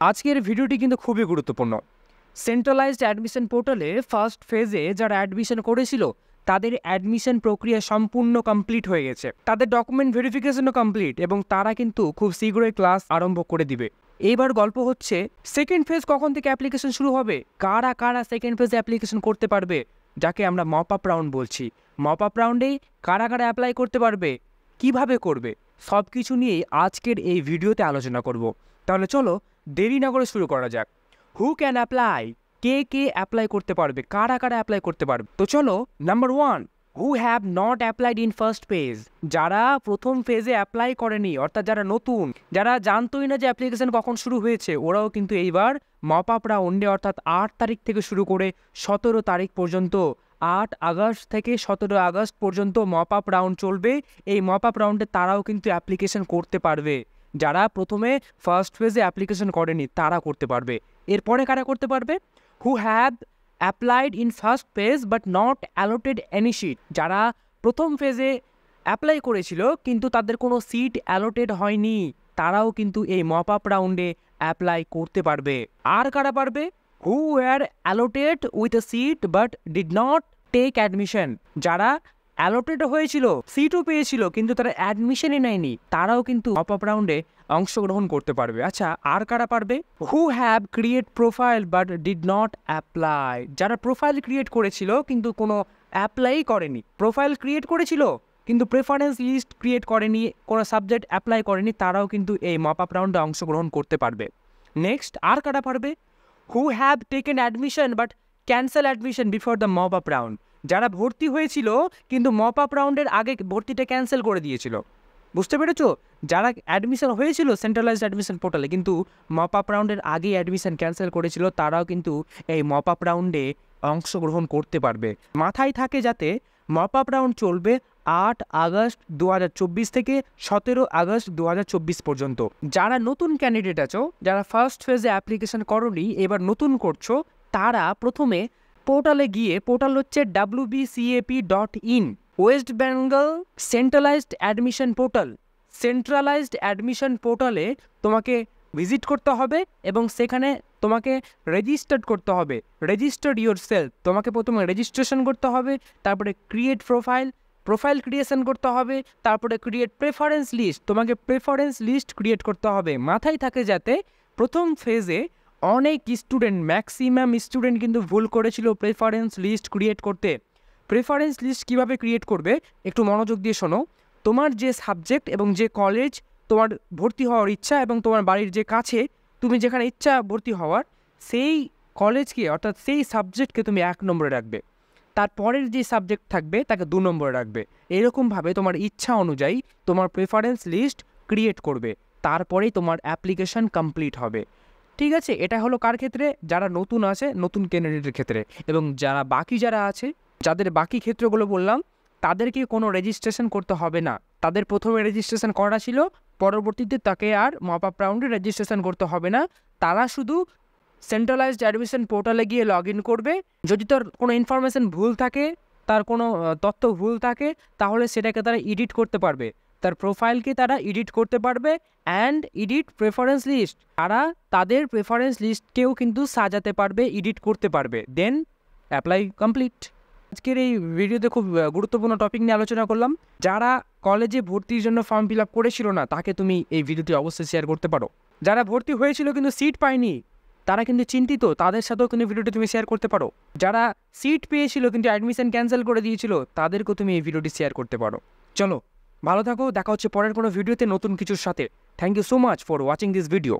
আজকের ভিডিওটি কিন্তু খুবই গুরুত্বপূর্ণ। সেন্ট্রালাইজড অ্যাডমিশন পোর্টালে ফার্স্ট ফেজে যারা অ্যাডমিশন করেছিল তাদের অ্যাডমিশন প্রক্রিয়া সম্পূর্ণ কমপ্লিট হয়ে গেছে, তাদের ডকুমেন্ট ভেরিফিকেশনও কমপ্লিট এবং তারা কিন্তু খুব শীঘ্রই ক্লাস আরম্ভ করে দিবে। এইবার গল্প হচ্ছে সেকেন্ড ফেজ কখন থেকে অ্যাপ্লিকেশন শুরু হবে, কারা কারা সেকেন্ড ফেজে অ্যাপ্লিকেশন করতে পারবে, যাকে আমরা মপ আপ রাউন্ড বলছি। মপ আপ রাউন্ডেই কারা কারা অ্যাপ্লাই করতে পারবে, কিভাবে করবে, সব কিছু নিয়েই আজকের এই ভিডিওতে আলোচনা করব। তাহলে চলো দেরি না করে শুরু করা যাক। Who can apply, K K apply করতে পারবে, কারা কারা অ্যাপ্লাই করতে পারবে। তো চলো, number 1, who have not applied in first phase. যারা প্রথম ফেজে অ্যাপ্লাই করেনি, অর্থাৎ যারা নতুন, যারা জানতোই না যে অ্যাপ্লিকেশন কখন শুরু হয়েছে, ওরাও কিন্তু এইবার মপ আপ রাউন্ডে অর্থাৎ 8 তারিখ থেকে শুরু করে 17 তারিখ পর্যন্ত, 8 আগস্ট থেকে 17 আগস্ট পর্যন্ত মপ আপ রাউন্ড চলবে। এই মপ আপ রাউন্ডে তারাও কিন্তু অ্যাপ্লিকেশন করতে পারবে। যারা প্রথমে ফার্স্ট ফেজে অ্যাপ্লিকেশন করেনি তারা করতে পারবে। এরপরে কারা করতে পারবে? Who have applied in first phase but not allotted any seat. যারা প্রথম ফেজে অ্যাপ্লাই করেছিল কিন্তু তাদের কোনো সিট অ্যালোটেড হয়নি, তারাও কিন্তু এই মপ আপ রাউন্ডে অ্যাপ্লাই করতে পারবে। আর কারা পারবে? Who were allotted with a seat but did not take admission. যারা অ্যালোটেড হয়েছিল, সিটও পেয়েছিল, কিন্তু তারা অ্যাডমিশনই নেয়নি, তারাও কিন্তু মপ আপ রাউন্ডে অংশগ্রহণ করতে পারবে। আচ্ছা, আর কারা পারবে? Who have create profile but did not apply. যারা প্রোফাইল ক্রিয়েট করেছিল কিন্তু কোনো অ্যাপ্লাই করেনি, প্রোফাইল ক্রিয়েট করেছিল কিন্তু প্রেফারেন্স লিস্ট ক্রিয়েট করেনি, কোনো সাবজেক্ট অ্যাপ্লাই করেনি, তারাও কিন্তু এই মপ আপ রাউন্ডে অংশগ্রহণ করতে পারবে। নেক্সট, আর কারা পারবে? Who have taken admission but cancel admission before the mop up round. যারা ভর্তি হয়েছিল কিন্তু মপ আপ রাউন্ডের আগে ভর্তিটা ক্যান্সেল করে দিয়েছিল। বুঝতে পেরেছো? যারা অ্যাডমিশন হয়েছিল সেন্ট্রালাইজড অ্যাডমিশন পোর্টালে কিন্তু মপ আপ রাউন্ডের আগেই অ্যাডমিশন ক্যান্সেল করেছিল, তারাও কিন্তু এই মপ আপ রাউন্ডে অংশগ্রহণ করতে পারবে। মাথায় থাকে যাতে মপ আপ রাউন্ড চলবে 8 আগস্ট 2024 থেকে 17 আগস্ট 2024 পর্যন্ত। যারা নতুন ক্যান্ডিডেট আছো, যারা ফার্স্ট ফেজে অ্যাপ্লিকেশন করোনি, এবার নতুন করছো, তারা প্রথমে পোর্টালে গিয়ে, পোর্টাল হচ্ছে wbcap.in, West Bengal centralised admission portal. Centralised admission পোর্টালে তোমাকে ভিজিট করতে হবে এবং সেখানে তোমাকে রেজিস্টার করতে হবে। রেজিস্টার ইউর সেলফ, তোমাকে প্রথমে রেজিস্ট্রেশন করতে হবে, তারপরে ক্রিয়েট প্রোফাইল ক্রিয়েশন করতে হবে, তারপরে ক্রিয়েট প্রেফারেন্স লিস্ট, তোমাকে প্রেফারেন্স লিস্ট ক্রিয়েট করতে হবে। মাথায় থাকে যাতে প্রথম ফেজে অনেক স্টুডেন্ট, ম্যাক্সিমাম স্টুডেন্ট কিন্তু ভুল করেছিল প্রেফারেন্স লিস্ট ক্রিয়েট করতে। প্রেফারেন্স লিস্ট কীভাবে ক্রিয়েট করবে একটু মনোযোগ দিয়ে শোনো। তোমার যে সাবজেক্ট এবং যে কলেজ তোমার ভর্তি হওয়ার ইচ্ছা এবং তোমার বাড়ির যে কাছে তুমি যেখানে ইচ্ছা ভর্তি হওয়ার, সেই কলেজকে অর্থাৎ সেই সাবজেক্টকে তুমি 1 নম্বরে রাখবে, তারপরের যে সাবজেক্ট থাকবে তাকে 2 নম্বরে রাখবে। এরকমভাবে তোমার ইচ্ছা অনুযায়ী তোমার প্রেফারেন্স লিস্ট ক্রিয়েট করবে, তারপরেই তোমার অ্যাপ্লিকেশন কমপ্লিট হবে। ঠিক আছে? এটা হলো কার ক্ষেত্রে? যারা নতুন আছে, নতুন ক্যান্ডিডেটের ক্ষেত্রে। এবং যারা বাকি যারা আছে, যাদের বাকি ক্ষেত্রগুলো বললাম, তাদেরকে কোনো রেজিস্ট্রেশন করতে হবে না। তাদের প্রথমে রেজিস্ট্রেশন করা ছিল, পরবর্তীতে তাকে আর মপ আপ রাউন্ডে রেজিস্ট্রেশন করতে হবে না। তারা শুধু সেন্ট্রালাইজড অ্যাডমিশন পোর্টালে গিয়ে লগ ইন করবে। যদি তার কোনো ইনফরমেশন ভুল থাকে, তার কোনো তথ্য ভুল থাকে, তাহলে সেটাকে তারা এডিট করতে পারবে, তার প্রোফাইলকে তারা এডিট করতে পারবে। অ্যান্ড এডিট প্রেফারেন্স লিস্ট, তারা তাদের প্রেফারেন্স লিস্টকেও কিন্তু সাজাতে পারবে, এডিট করতে পারবে। Then apply complete. আজকের এই ভিডিওতে খুব গুরুত্বপূর্ণ টপিক নিয়ে আলোচনা করলাম। যারা কলেজে ভর্তির জন্য ফর্ম ফিল আপ করেছিল না, তাকে তুমি এই ভিডিওটি অবশ্যই শেয়ার করতে পারো। যারা ভর্তি হয়েছিল কিন্তু সিট পায়নি, তারা কিন্তু চিন্তিত, তাদের সাথেও কিন্তু ভিডিওটি তুমি শেয়ার করতে পারো। যারা সিট পেয়েছিল কিন্তু অ্যাডমিশন ক্যান্সেল করে দিয়েছিল, তাদেরকেও তুমি এই ভিডিওটি শেয়ার করতে পারো। চলো, ভালো থাকো, দেখা হচ্ছে পরের কোনো ভিডিওতে নতুন কিছুর সাথে। Thank you so much for watching this video.